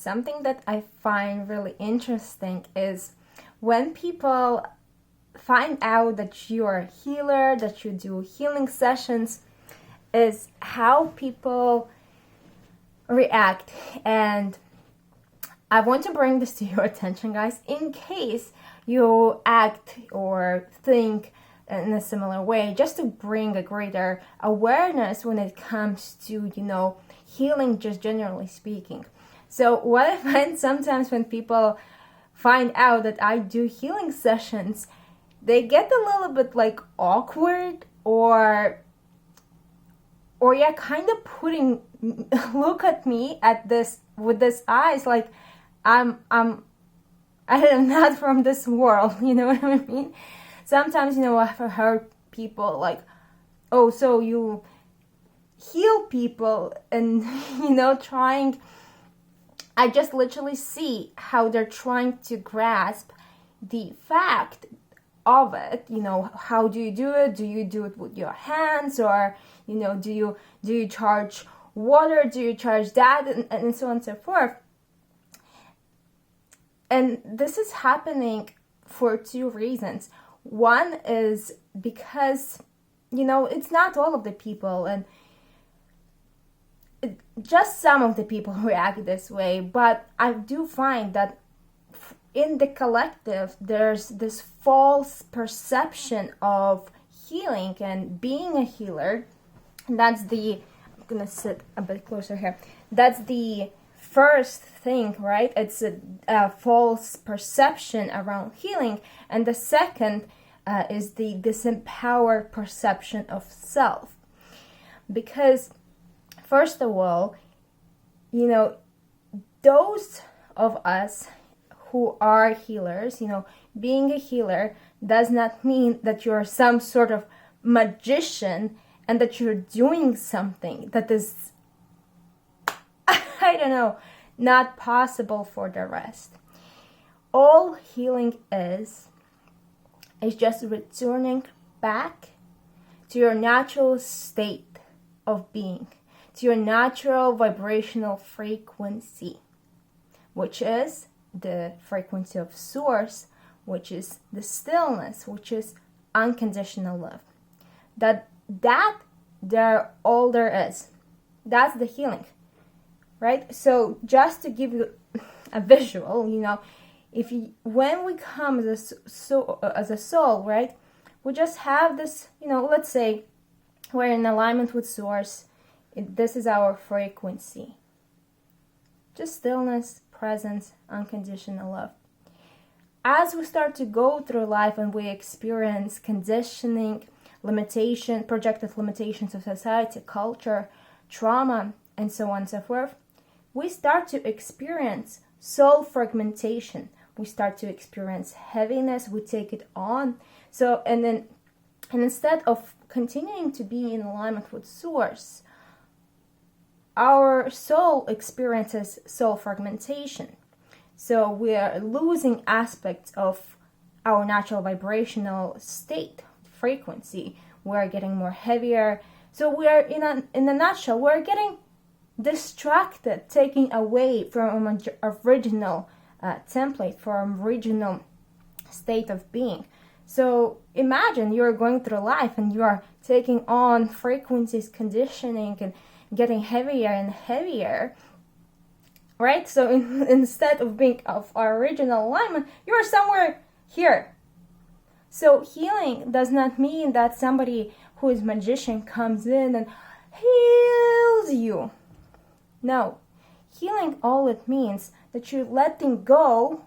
something that I find really interesting is when people find out that you are a healer, that you do healing sessions, is how people react. And I want to bring this to your attention, guys, in case you act or think in a similar way, just to bring a greater awareness when it comes to, healing, just generally speaking. So what I find sometimes when people find out that I do healing sessions, they get a little bit like awkward or yeah, kind of look at me with this eyes like I'm not from this world, you know what I mean? Sometimes, I've heard people like, oh, so you heal people and, I just literally see how they're trying to grasp the fact of it. How do you do it? Do you do it with your hands, or, do you charge water? Do you charge that? And so on and so forth. And this is happening for two reasons. One is because, it's not all of the people, and just some of the people react this way, but I do find that in the collective, there's this false perception of healing and being a healer. And I'm going to sit a bit closer here. That's the first thing, right? It's a false perception around healing. And the second is the disempowered perception of self. Because, first of all, those of us who are healers, being a healer does not mean that you're some sort of magician and that you're doing something that is, I don't know, not possible for the rest. All healing is just returning back to your natural state of being, to your natural vibrational frequency, which is the frequency of source, which is the stillness, which is unconditional love. They're all there is. That's the healing, right? So just to give you a visual, when we come as a soul, right, we just have this, let's say we're in alignment with source. This is our frequency. Just stillness, presence, unconditional love. As we start to go through life and we experience conditioning, limitation, projected limitations of society, culture, trauma, and so on and so forth, we start to experience soul fragmentation. We start to experience heaviness. We take it on. And instead of continuing to be in alignment with source, our soul experiences soul fragmentation. So we are losing aspects of our natural vibrational state, frequency. We're getting more heavier. So we are, in a nutshell, we're getting distracted, taking away from an original template, from original state of being. So imagine you're going through life and you are taking on frequencies, conditioning, and getting heavier and heavier, right? So instead of being of our original alignment, you're somewhere here. So healing does not mean that somebody who is magician comes in and heals you. No, healing, all it means that you're letting go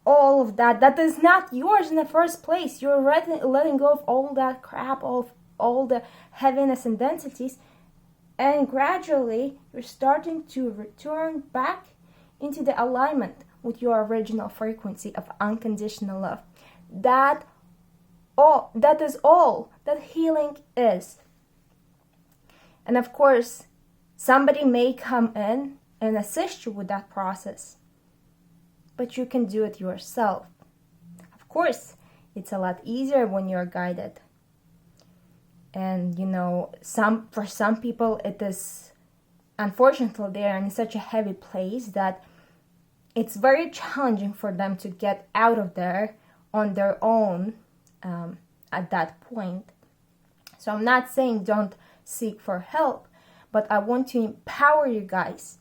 all of that is not yours in the first place. You're letting go of all that crap, of all the heaviness and densities, and gradually you're starting to return back into the alignment with your original frequency of unconditional love. That is all that healing is. And of course, somebody may come in and assist you with that process, but you can do it yourself. Of course, it's a lot easier when you're guided. And for some people it is, unfortunately, they are in such a heavy place that it's very challenging for them to get out of there on their own at that point. So I'm not saying don't seek for help, but I want to empower you guys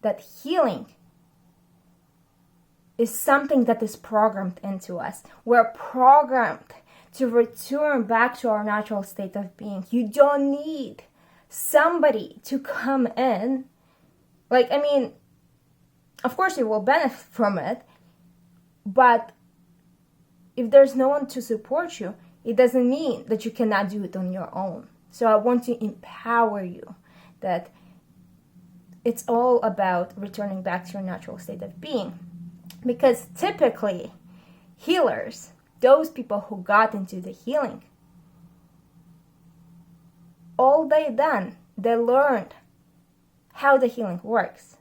that healing is something that is programmed into us. We're programmed to return back to our natural state of being. You don't need somebody to come in. Like, I mean, of course you will benefit from it, but if there's no one to support you, it doesn't mean that you cannot do it on your own. So I want to empower you that it's all about returning back to your natural state of being. Because typically, healers, those people who got into the healing, all they done, they learned how the healing works.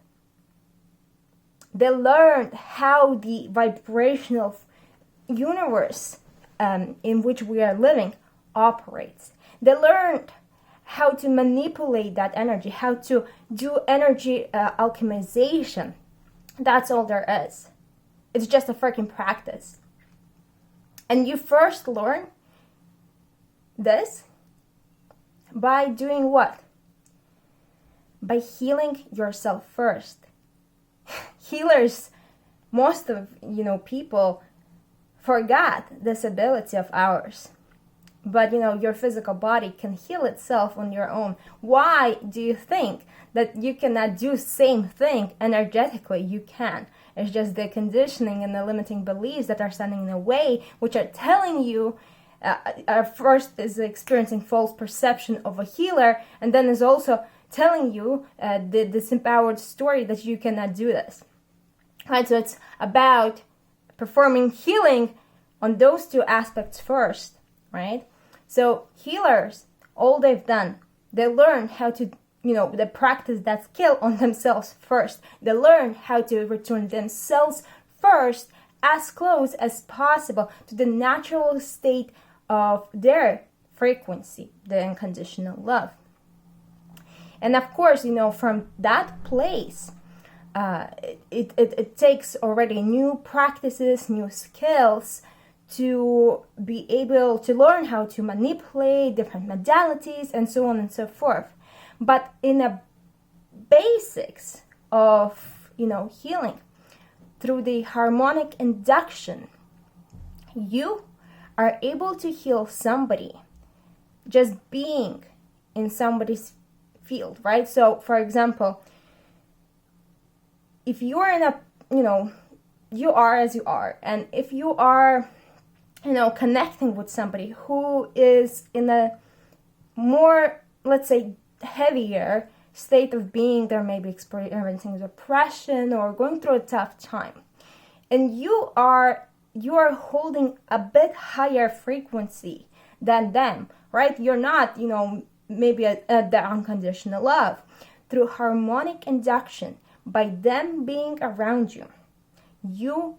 They learned how the vibrational universe in which we are living operates. They learned how to manipulate that energy, how to do energy alchemization. That's all there is. It's just a freaking practice. And you first learn this by doing what? By healing yourself first. Healers, most of people forgot this ability of ours. But your physical body can heal itself on your own. Why do you think that you cannot do same thing energetically? You can. It's just the conditioning and the limiting beliefs that are standing in the way, which are telling you, first is experiencing false perception of a healer, and then is also telling you the disempowered story that you cannot do this. Right? So it's about performing healing on those two aspects first, right? So healers, all they've done, they learn how to, they practice that skill on themselves first. They learn how to return themselves first as close as possible to the natural state of their frequency, the unconditional love. And of course, from that place, it takes already new practices, new skills to be able to learn how to manipulate different modalities and so on and so forth. But in the basics of, healing, through the harmonic induction, you are able to heal somebody just being in somebody's field, right? So, for example, if you're in a, you are as you are, and if you are, connecting with somebody who is in a more, let's say, heavier state of being, they may be experiencing depression or going through a tough time, and you are holding a bit higher frequency than them, right? You're not, maybe at the unconditional love. Through harmonic induction, by them being around you, you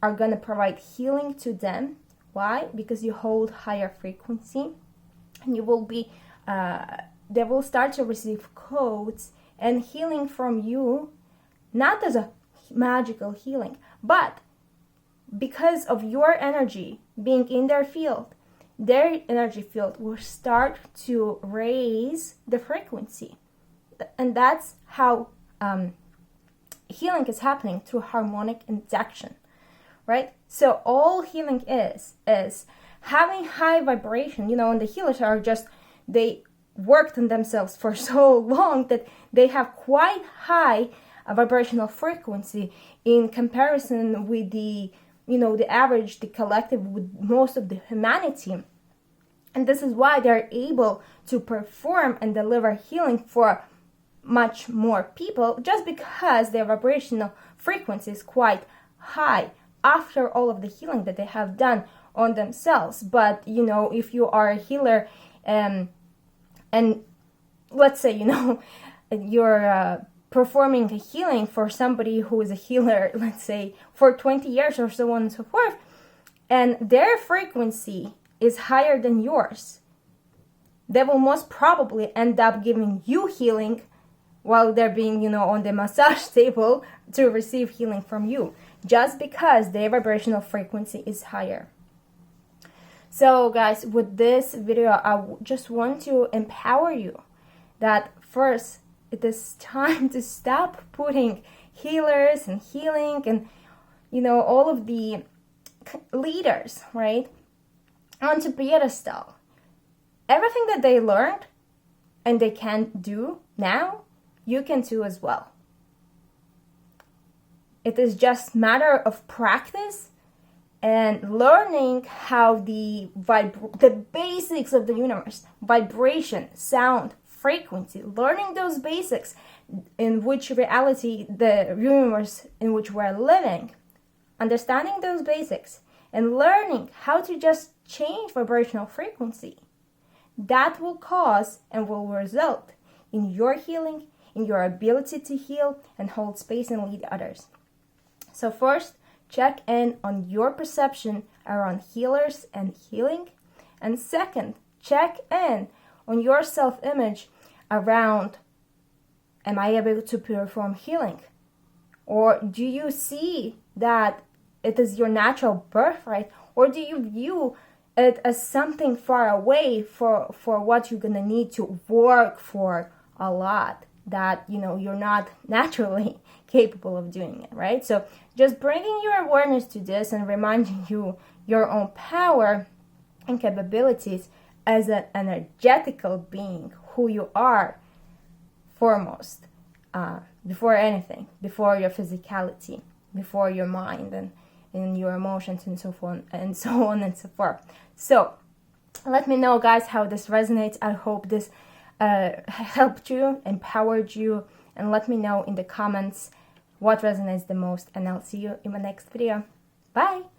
are going to provide healing to them. Why? Because you hold higher frequency, and you will be, they will start to receive codes and healing from you, not as a magical healing, but because of your energy being in their field, their energy field will start to raise the frequency. And that's how healing is happening, through harmonic induction, right? So all healing is having high vibration, and the healers are just, they worked on themselves for so long that they have quite high vibrational frequency in comparison with the, the average, the collective, with most of the humanity. And this is why they're able to perform and deliver healing for much more people, just because their vibrational frequency is quite high after all of the healing that they have done on themselves. But if you are a healer and let's say you're performing a healing for somebody who is a healer, let's say for 20 years or so on and so forth, and their frequency is higher than yours, they will most probably end up giving you healing while they're being, on the massage table to receive healing from you, just because their vibrational frequency is higher. So guys, with this video, I just want to empower you that first, it is time to stop putting healers and healing and, all of the leaders, right, onto pedestal. Everything that they learned and they can do now, you can do as well. It is just matter of practice and learning how the basics of the universe, vibration, sound, frequency, learning those basics in which reality, the universe in which we're living, understanding those basics and learning how to just change vibrational frequency, that will cause and will result in your healing, in your ability to heal and hold space and lead others. So first, check in on your perception around healers and healing. And second, check in on your self-image around, am I able to perform healing? Or do you see that it is your natural birthright? Or do you view it as something far away for what you're gonna need to work for a lot, that you're not naturally capable of doing it, right? So just bringing your awareness to this and reminding you your own power and capabilities as an energetical being, who you are foremost, before anything, before your physicality, before your mind and your emotions and so on and so on and so forth. So let me know, guys, how this resonates. I hope this helped you, empowered you, and let me know in the comments what resonates the most, and I'll see you in my next video. Bye!